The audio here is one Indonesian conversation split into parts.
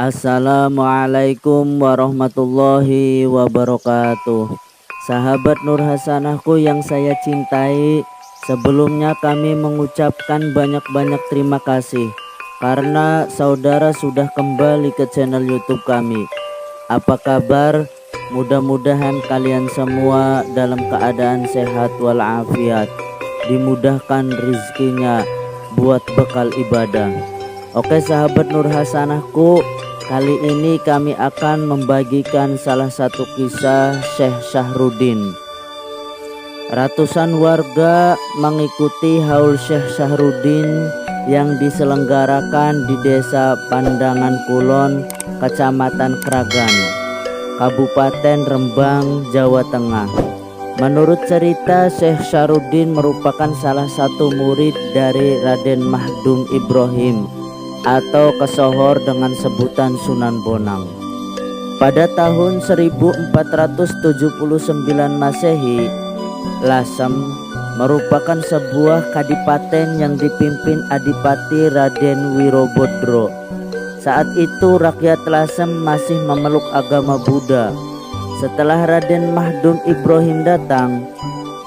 Assalamualaikum warahmatullahi wabarakatuh. Sahabat Nur Hasanahku yang saya cintai, sebelumnya kami mengucapkan banyak-banyak terima kasih karena saudara sudah kembali ke channel YouTube kami. Apa kabar? Mudah-mudahan kalian semua dalam keadaan sehat walafiat, dimudahkan rezekinya buat bekal ibadah. Oke sahabat Nur Hasanahku, kali ini kami akan membagikan salah satu kisah Syekh Syahrudin. Ratusan warga mengikuti haul Syekh Syahrudin yang diselenggarakan di Desa Pandangan Kulon, Kecamatan Kragan, Kabupaten Rembang, Jawa Tengah. Menurut cerita, Syekh Syahrudin merupakan salah satu murid dari Raden Mahdum Ibrahim atau kesohor dengan sebutan Sunan Bonang. Pada tahun 1479 Masehi, Lasem merupakan sebuah kadipaten yang dipimpin Adipati Raden Wirobodro. Saat itu rakyat Lasem masih memeluk agama Buddha. Setelah Raden Mahdum Ibrahim datang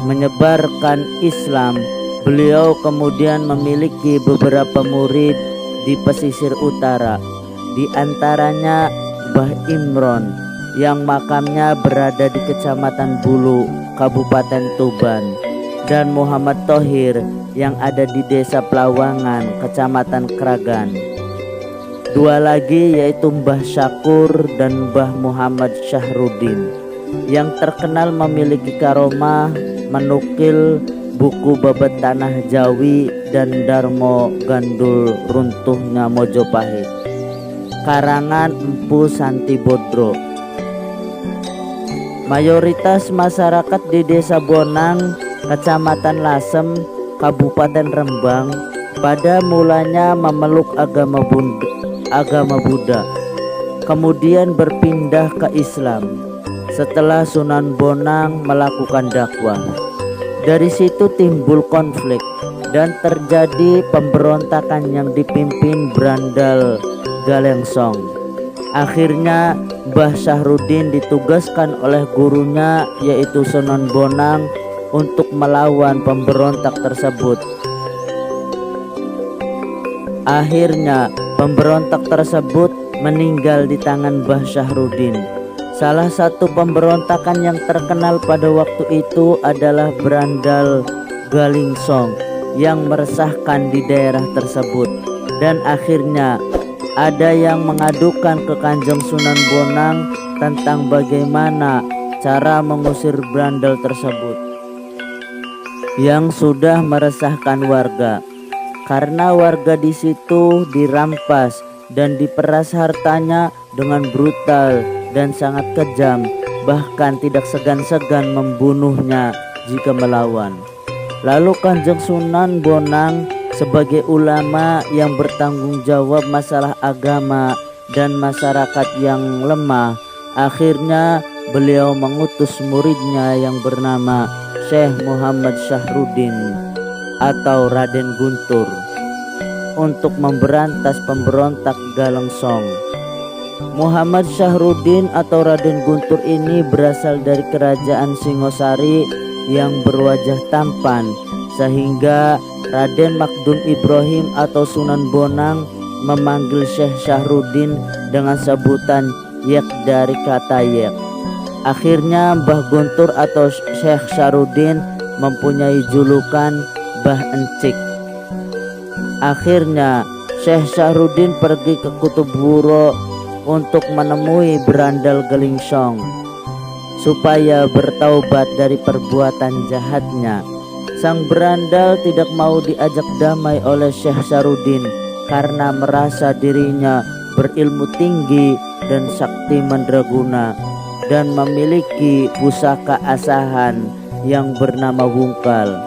menyebarkan Islam, beliau kemudian memiliki beberapa murid di pesisir utara, di antaranya Mbah Imron yang makamnya berada di Kecamatan Bulu, Kabupaten Tuban, dan Muhammad Thohir yang ada di Desa Pelawangan, Kecamatan Kragan. Dua lagi yaitu Mbah Syakur dan Mbah Muhammad Syahrudin yang terkenal memiliki karomah menukil buku Babat Tanah Jawi dan Darmo Gandul Runtuhnya Mojopahit, karangan Empu Santi Bodro. Mayoritas masyarakat di Desa Bonang, Kecamatan Lasem, Kabupaten Rembang pada mulanya memeluk agama Buddha, kemudian berpindah ke Islam setelah Sunan Bonang melakukan dakwah. Dari situ timbul konflik dan terjadi pemberontakan yang dipimpin Brandal Galengsong. Akhirnya Mbah Syahrudin ditugaskan oleh gurunya yaitu Sunan Bonang untuk melawan pemberontak tersebut. Akhirnya pemberontak tersebut meninggal di tangan Mbah Syahrudin. Salah satu pemberontakan yang terkenal pada waktu itu adalah Brandal Galingsong yang meresahkan di daerah tersebut, dan akhirnya ada yang mengadukan ke Kanjeng Sunan Bonang tentang bagaimana cara mengusir Brandal tersebut yang sudah meresahkan warga, karena warga di situ dirampas dan diperas hartanya dengan brutal dan sangat kejam, bahkan tidak segan-segan membunuhnya jika melawan. Lalu Kanjeng Sunan Bonang sebagai ulama yang bertanggung jawab masalah agama dan masyarakat yang lemah, akhirnya beliau mengutus muridnya yang bernama Syekh Muhammad Syahrudin atau Raden Guntur untuk memberantas pemberontak Galengsong. Muhammad Syahrudin atau Raden Guntur ini berasal dari kerajaan Singosari yang berwajah tampan, sehingga Raden Mahdum Ibrahim atau Sunan Bonang memanggil Syekh Syahrudin dengan sebutan Yek dari kata Yek. Akhirnya Mbah Guntur atau Syekh Syahrudin mempunyai julukan Mbah Encik. Akhirnya Syekh Syahrudin pergi ke Kutub Wuro untuk menemui Brandal Galingsong supaya bertaubat dari perbuatan jahatnya. Sang Brandal tidak mau diajak damai oleh Syekh Syahrudin karena merasa dirinya berilmu tinggi dan sakti mandraguna dan memiliki pusaka asahan yang bernama Wungkal.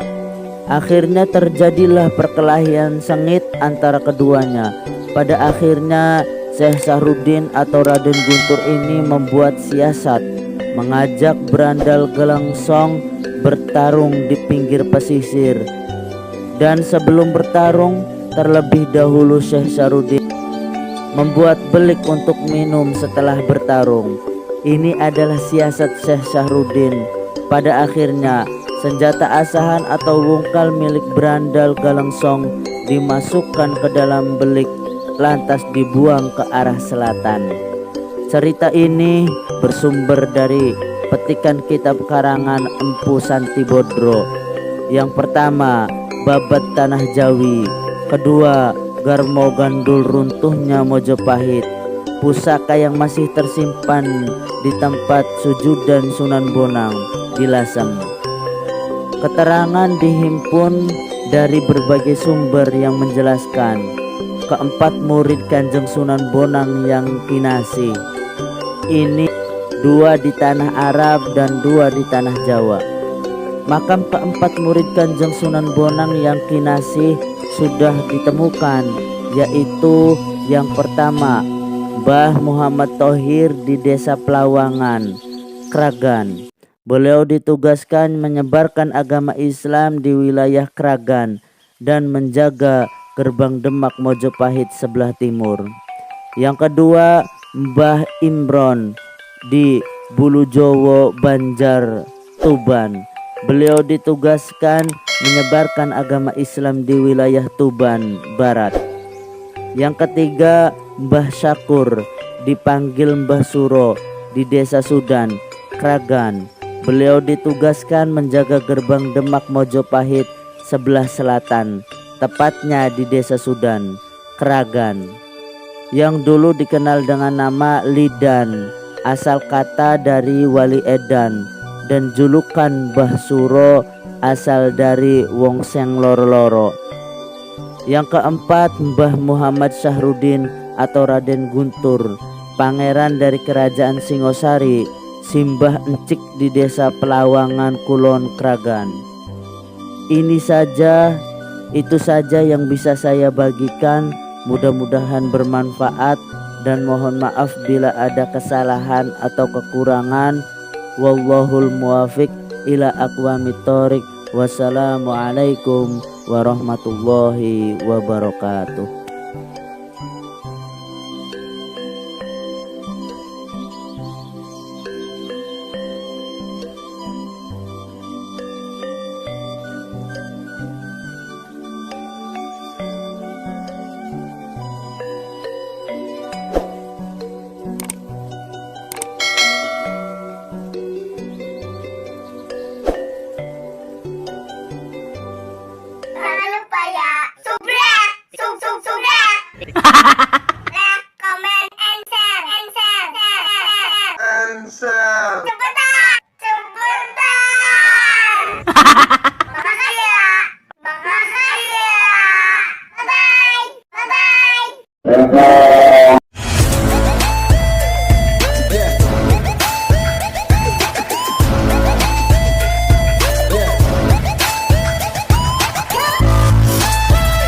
Akhirnya terjadilah perkelahian sengit antara keduanya. Pada akhirnya Syekh Syahrudin atau Raden Guntur ini membuat siasat mengajak Brandal Galengsong bertarung di pinggir pesisir. Dan sebelum bertarung, terlebih dahulu Syekh Syahrudin membuat belik untuk minum setelah bertarung. Ini adalah siasat Syekh Syahruddin. Pada akhirnya senjata asahan atau wungkal milik Brandal Galengsong dimasukkan ke dalam belik, lantas dibuang ke arah selatan. Cerita ini bersumber dari petikan kitab karangan Empu Santibodro. Yang pertama, Babat Tanah Jawi. Kedua, Garmo Gandul runtuhnya Mojopahit. Pusaka yang masih tersimpan di tempat sujudan Sunan Bonang di Lasem. Keterangan dihimpun dari berbagai sumber yang menjelaskan keempat murid Kanjeng Sunan Bonang yang kinasih. Ini 2 di tanah Arab dan 2 di tanah Jawa. Makam keempat murid Kanjeng Sunan Bonang yang kinasih sudah ditemukan, yaitu yang pertama Mbah Muhammad Thohir di Desa Pelawangan, Kragan. Beliau ditugaskan menyebarkan agama Islam di wilayah Kragan dan menjaga gerbang Demak Mojopahit sebelah timur. Yang kedua, Mbah Imron di Bulujowo, Banjar, Tuban. Beliau ditugaskan menyebarkan agama Islam di wilayah Tuban Barat. Yang ketiga, Mbah Syakur dipanggil Mbah Suro di Desa Sudan, Kragan. Beliau ditugaskan menjaga gerbang Demak Mojopahit sebelah selatan, tepatnya di Desa Sudan, Kragan, yang dulu dikenal dengan nama Lidan, asal kata dari Wali Edan, dan julukan Mbah Suro asal dari Wong Seng Loro-loro. Yang keempat, Mbah Muhammad Syahruddin atau Raden Guntur, pangeran dari kerajaan Singosari, Simbah Encik di Desa Pelawangan, Kulon, Kragan. Itu saja yang bisa saya bagikan. Mudah-mudahan bermanfaat dan mohon maaf bila ada kesalahan atau kekurangan. Wallahul muwafiq ila aqwamit thoriq. Wassalamualaikum warahmatullahi wabarakatuh. Jangan lupa ya, subscribe, like, comment, and share. Cepetan. Makasih ya. Bye bye.